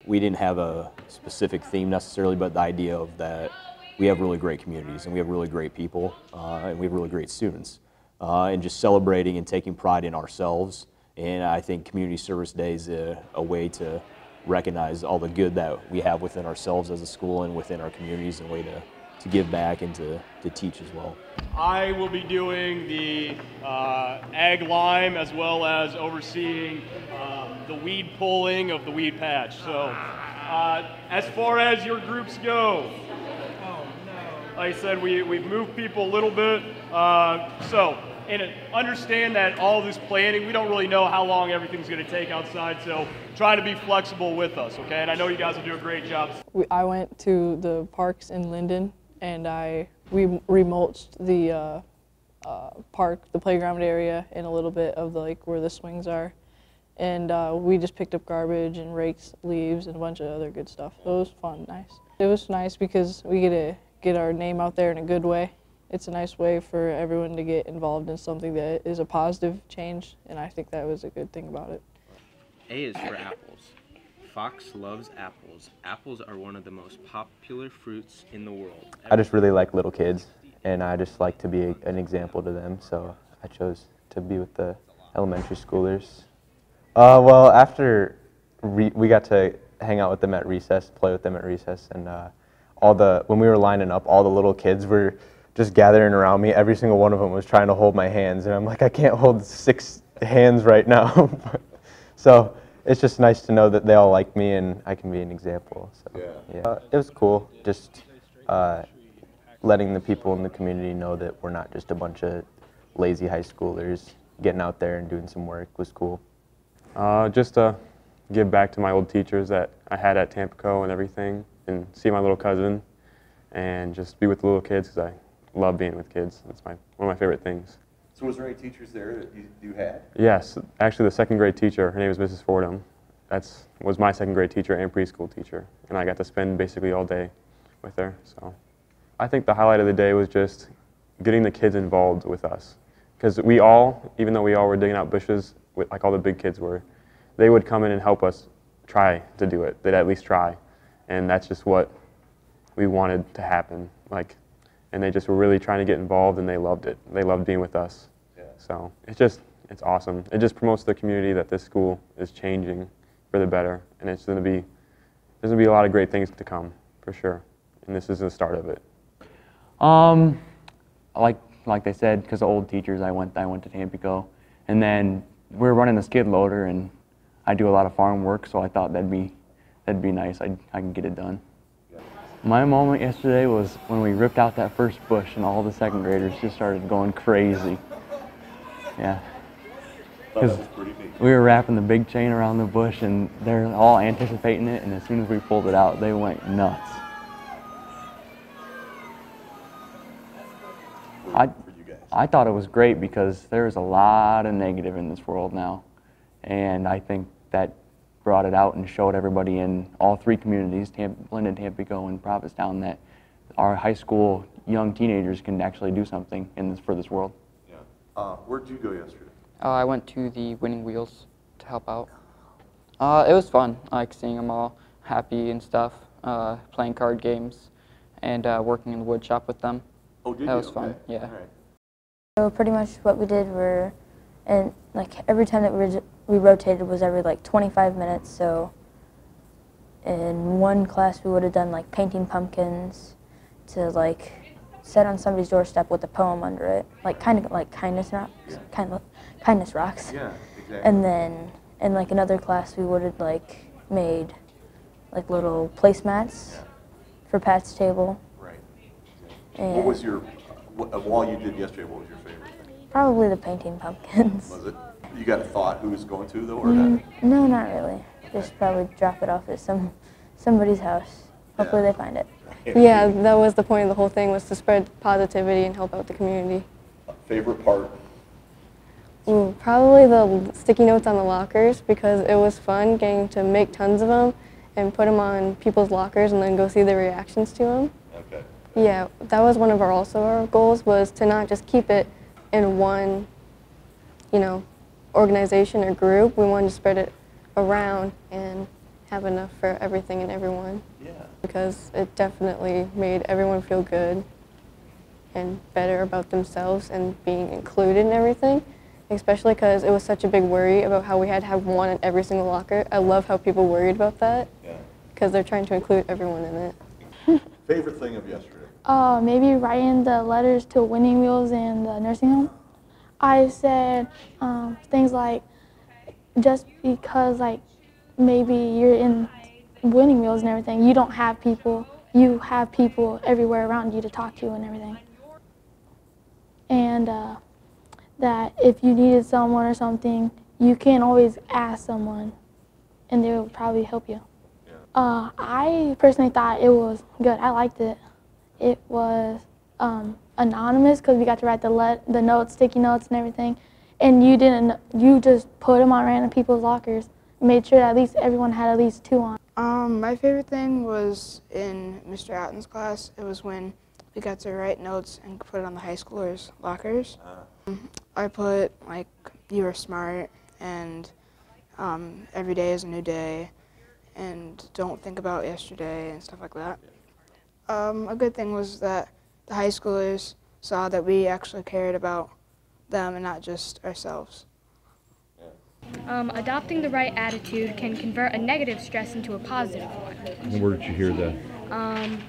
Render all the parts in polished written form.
we didn't have a specific theme necessarily, but the idea of that we have really great communities and we have really great people and we have really great students. And just celebrating and taking pride in ourselves. And I think Community Service Day is a way to recognize all the good that we have within ourselves as a school and within our communities, and a way to give back and to teach as well. I will be doing the ag lime as well as overseeing the weed pulling of the weed patch. So as far as your groups go, like I said, we've moved people a little bit. And understand that all this planning, we don't really know how long everything's going to take outside, so try to be flexible with us, okay? And I know you guys will do a great job. I went to the parks in Linden, and we remulched the park, the playground area, and a little bit of where the swings are. And we just picked up garbage and raked leaves and a bunch of other good stuff. So it was fun, nice. It was nice because we get to get our name out there in a good way. It's a nice way for everyone to get involved in something that is a positive change, and I think that was a good thing about it. A is for apples. Fox loves apples. Apples are one of the most popular fruits in the world. I just really like little kids, and I just like to be an example to them, so I chose to be with the elementary schoolers. Well, after we got to hang out with them at recess, play with them at recess, and when we were lining up, all the little kids were just gathering around me. Every single one of them was trying to hold my hands, and I'm like, I can't hold 6 hands right now. So it's just nice to know that they all like me and I can be an example. So, yeah. It was cool, just letting the people in the community know that we're not just a bunch of lazy high schoolers. Getting out there and doing some work was cool. Just to give back to my old teachers that I had at Tampico and everything, and see my little cousin, and just be with the little kids, because I love being with kids. It's one of my favorite things. So was there any teachers there that you had? Yes, actually the second grade teacher, her name is Mrs. Fordham. Was my second grade teacher and preschool teacher, and I got to spend basically all day with her. So I think the highlight of the day was just getting the kids involved with us, because we all, even though we all were digging out bushes, like all the big kids were, they would come in and help us try to do it. They'd at least try, and that's just what we wanted to happen. And they just were really trying to get involved, and they loved it. They loved being with us. Yeah. So it's awesome. It just promotes the community that this school is changing for the better, and there's going to be a lot of great things to come, for sure. And this is the start of it. Like they said, because of old teachers, I went to Tampico, and then we're running a skid loader, and I do a lot of farm work, so I thought that'd be nice. I can get it done. My moment yesterday was when we ripped out that first bush and all the second graders just started going crazy. Yeah. Because we were wrapping the big chain around the bush and they're all anticipating it, and as soon as we pulled it out, they went nuts. I thought it was great because there's a lot of negative in this world now, and I think that brought it out and showed everybody in all 3 communities, Linden, Tampico, and Provincetown, that our high school young teenagers can actually do something for this world. Yeah. Where did you go yesterday? I went to the Winning Wheels to help out. It was fun, like seeing them all happy and stuff, playing card games, and working in the wood shop with them. Oh, did you? That was fun, yeah. All right. So pretty much what we did and every time that we rotated was every 25 minutes. So in one class we would have done painting pumpkins to set on somebody's doorstep with a poem under it, kind of like kindness rocks, yeah. Kindness rocks. Yeah, exactly. And then in another class we would have made little placemats for Pat's table. Right. And what was of all you did yesterday, what was your favorite thing? Probably the painting pumpkins. Was it? You got a thought who was going to, though, or not? No, not really. Just probably drop it off at somebody's house. Hopefully they find it. Yeah, that was the point of the whole thing, was to spread positivity and help out the community. Favorite part? Ooh, probably the sticky notes on the lockers, because it was fun getting to make tons of them and put them on people's lockers and then go see their reactions to them. Okay. Yeah, that was one of our goals, was to not just keep it in one, organization or group. We wanted to spread it around and have enough for everything and everyone. Yeah. Because it definitely made everyone feel good and better about themselves and being included in everything, especially because it was such a big worry about how we had to have one in every single locker. I love how people worried about that because they're trying to include everyone in it. Favorite thing of yesterday? Maybe writing the letters to Winning Wheels and the nursing home. I said things like, just because like maybe you're in Winning Wheels and everything, you don't have people, you have people everywhere around you to talk to and everything. And that if you needed someone or something, you can always ask someone and they will probably help you. I personally thought it was good. I liked it. It was anonymous because we got to write the notes, sticky notes and everything. And you just put them on random people's lockers. Made sure that at least everyone had at least 2 on. My favorite thing was in Mr. Atten's class. It was when we got to write notes and put it on the high schoolers' lockers. I put like, you were smart, and every day is a new day, and don't think about yesterday and stuff like that. A good thing was that the high schoolers saw that we actually cared about them and not just ourselves. Adopting the right attitude can convert a negative stress into a positive one. And where did you hear that?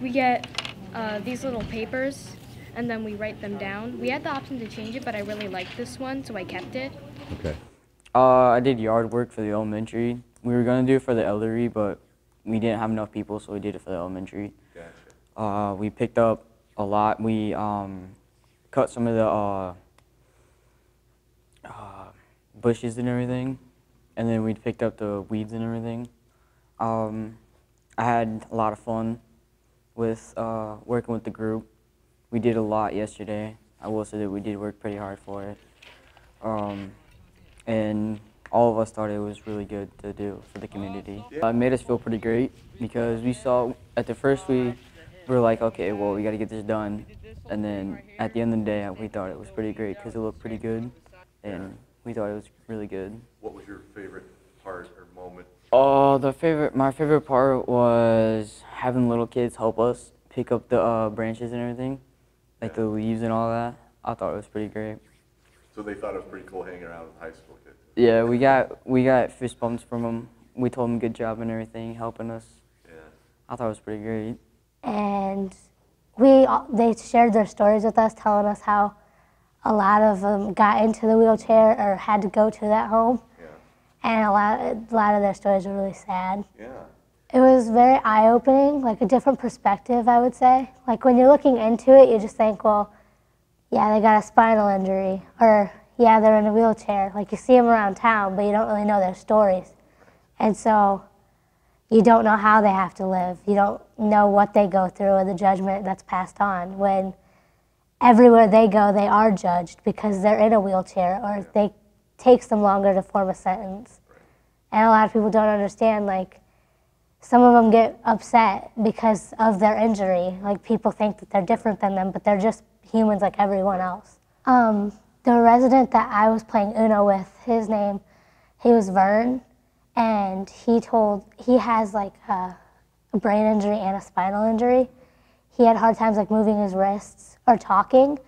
We get these little papers, and then we write them down. We had the option to change it, but I really liked this one, so I kept it. Okay. I did yard work for the elementary. We were going to do it for the elderly, but we didn't have enough people, so we did it for the elementary. Gotcha. We picked up a lot. We cut some of the bushes and everything, and then we picked up the weeds and everything. I had a lot of fun with working with the group. We did a lot yesterday. I will say that we did work pretty hard for it. And all of us thought it was really good to do for the community. It made us feel pretty great because we saw, at the first we were like, okay, well, we got to get this done. And then at the end of the day, we thought it was pretty great because it looked pretty good. And we thought it was really good. What was your favorite part or moment? My favorite part was having little kids help us pick up the branches and everything, like the leaves and all that. I thought it was pretty great. So they thought it was pretty cool hanging around with high school kids? Yeah, we got fist bumps from them. We told them good job and everything, helping us. Yeah. I thought it was pretty great. And they shared their stories with us, telling us how a lot of them got into the wheelchair or had to go to that home. Yeah. And a lot of their stories are really sad. Yeah. It was very eye-opening, like a different perspective, I would say. Like when you're looking into it, you just think, well, yeah, they got a spinal injury, or yeah, they're in a wheelchair. Like you see them around town, but you don't really know their stories. And so you don't know how they have to live. You don't know what they go through or the judgment that's passed on. When everywhere they go, they are judged because they're in a wheelchair, or it takes them longer to form a sentence. And a lot of people don't understand, like, some of them get upset because of their injury. Like, people think that they're different than them, but they're just humans like everyone else. The resident that I was playing Uno with, his name, he was Vern, and he has like a brain injury and a spinal injury. He had hard times like moving his wrists or talking.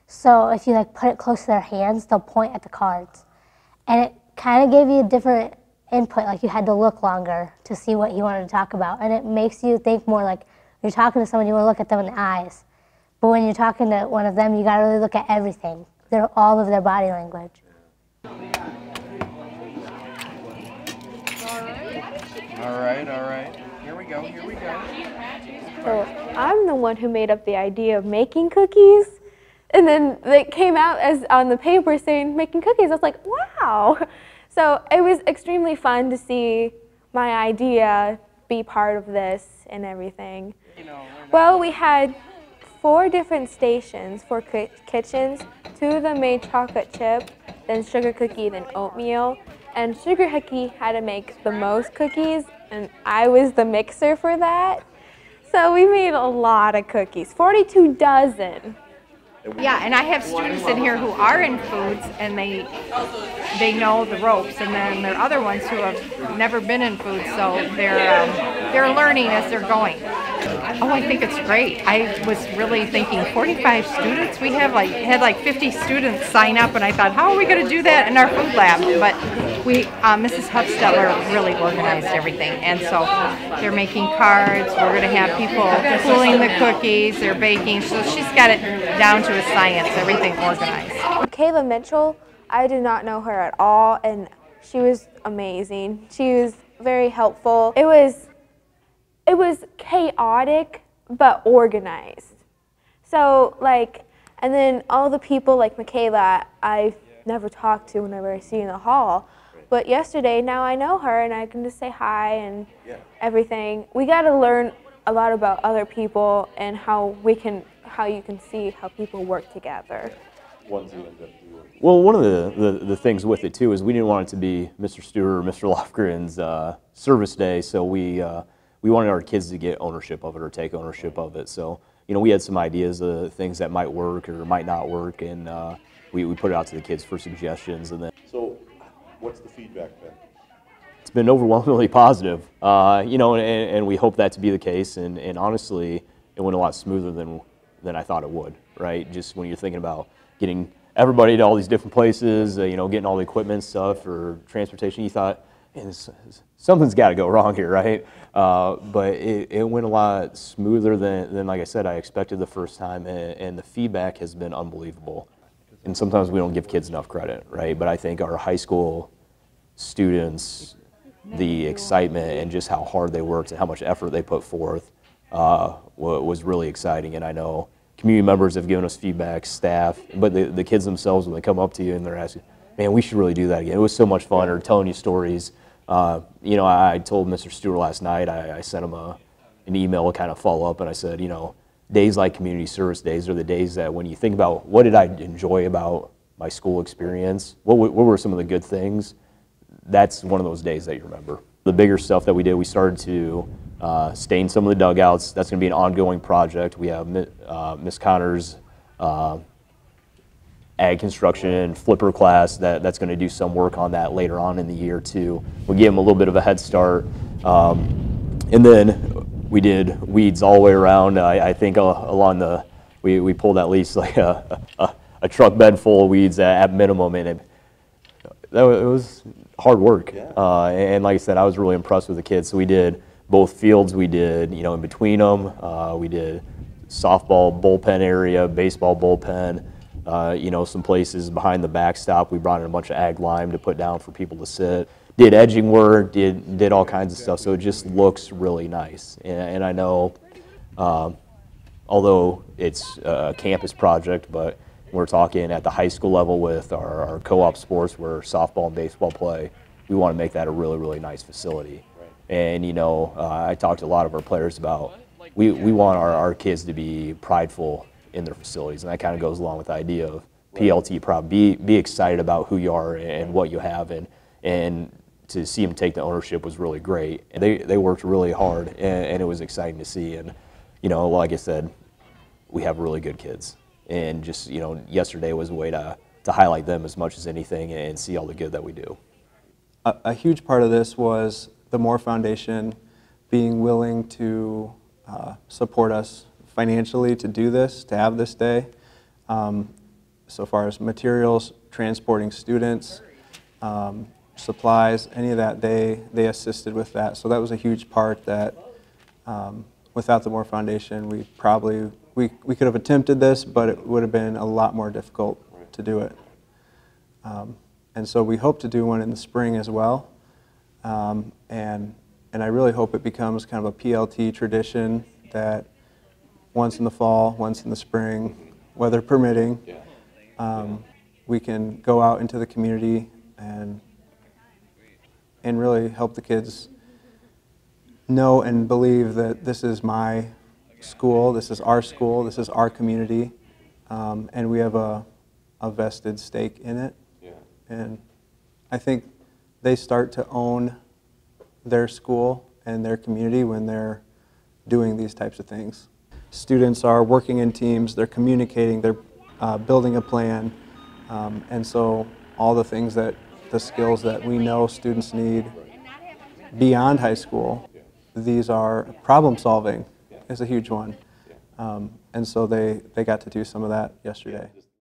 So if you like put it close to their hands, they'll point at the cards. And it kind of gave you a different input, like you had to look longer to see what he wanted to talk about. And it makes you think more, like you're talking to someone, you want to look at them in the eyes. But when you're talking to one of them, you got to really look at everything, all of their body language. All right. Here we go. So I'm the one who made up the idea of making cookies. And then it came out as on the paper saying making cookies. I was like, wow. So it was extremely fun to see my idea be part of this and everything. Well, we had 4 different stations, 4 kitchens. 2 of them made chocolate chip, then sugar cookie, then oatmeal. And sugar cookie had to make the most cookies, and I was the mixer for that. So we made a lot of cookies, 42 dozen. Yeah, and I have students in here who are in foods, and they know the ropes, and then there are other ones who have never been in foods, so they're learning as they're going. Oh, I think it's great. I was really thinking 45 students. We have had like 50 students sign up, and I thought, how are we going to do that in our food lab? But Mrs. Huffstutler really organized everything, and so they're making cards. We're going to have people cooling the cookies. They're baking, so she's got it down to a science. Everything organized. Kayla Mitchell, I did not know her at all, and she was amazing. She was very helpful. It was chaotic, but organized. So and then all the people like Michaela, I've never talked to whenever I see in the hall. But yesterday, now I know her and I can just say hi and everything. We got to learn a lot about other people and how you can see how people work together. Well, one of the things with it too is we didn't want it to be Mr. Stewart or Mr. Lofgren's service day, so we wanted our kids to get ownership of it or take ownership of it. So, we had some ideas of things that might work or might not work, and we put it out to the kids for suggestions. And then, so, what's the feedback been? It's been overwhelmingly positive, and we hope that to be the case. And honestly, it went a lot smoother than I thought it would. Right? Just when you're thinking about getting everybody to all these different places, getting all the equipment and stuff or transportation, you thought, man, something's got to go wrong here, right? But it went a lot smoother than, like I said, I expected the first time, and the feedback has been unbelievable. And sometimes we don't give kids enough credit, right? But I think our high school students, the excitement and just how hard they worked and how much effort they put forth was really exciting. And I know community members have given us feedback, staff, but the kids themselves, when they come up to you and they're asking, man, we should really do that again. It was so much fun, or telling you stories. I told Mr. Stewart last night, I sent him an email kind of follow up, and I said, days like community service days are the days that when you think about what did I enjoy about my school experience, what were some of the good things, that's one of those days that you remember. The bigger stuff that we did, we started to stain some of the dugouts. That's going to be an ongoing project. We have Miss Connor's ag construction flipper class that's going to do some work on that later on in the year too. We'll give them a little bit of a head start. And then we did weeds all the way around. I think along we pulled at least like a truck bed full of weeds at minimum, and it was hard work. And like I said, I was really impressed with the kids. So we did both fields. We did, in between them. We did softball bullpen area, baseball bullpen. Some places behind the backstop. We brought in a bunch of ag lime to put down for people to sit. Did edging work, did all kinds of stuff, so it just looks really nice. And I know, although it's a campus project, but we're talking at the high school level with our co-op sports where softball and baseball play, we want to make that a really, really nice facility. Right. And I talked to a lot of our players about, we want our kids to be prideful in their facilities, and that kind of goes along with the idea of PLT proud. Be excited about who you are and what you have, and to see them take the ownership was really great. And they worked really hard, and it was exciting to see. And like I said, we have really good kids, and just yesterday was a way to highlight them as much as anything and see all the good that we do. A huge part of this was the Moore Foundation being willing to support us financially to do this, to have this day. So far as materials, transporting students, supplies, any of that, they assisted with that. So that was a huge part that without the Moore Foundation, we could have attempted this, but it would have been a lot more difficult to do it. And so we hope to do one in the spring as well. And I really hope it becomes kind of a PLT tradition that once in the fall, once in the spring, weather permitting, we can go out into the community and really help the kids know and believe that this is my school, this is our community, and we have a vested stake in it. Yeah. And I think they start to own their school and their community when they're doing these types of things. Students are working in teams, they're communicating, building a plan, and so all the things that, the skills that we know students need beyond high school, these are problem solving is a huge one. And so they got to do some of that yesterday.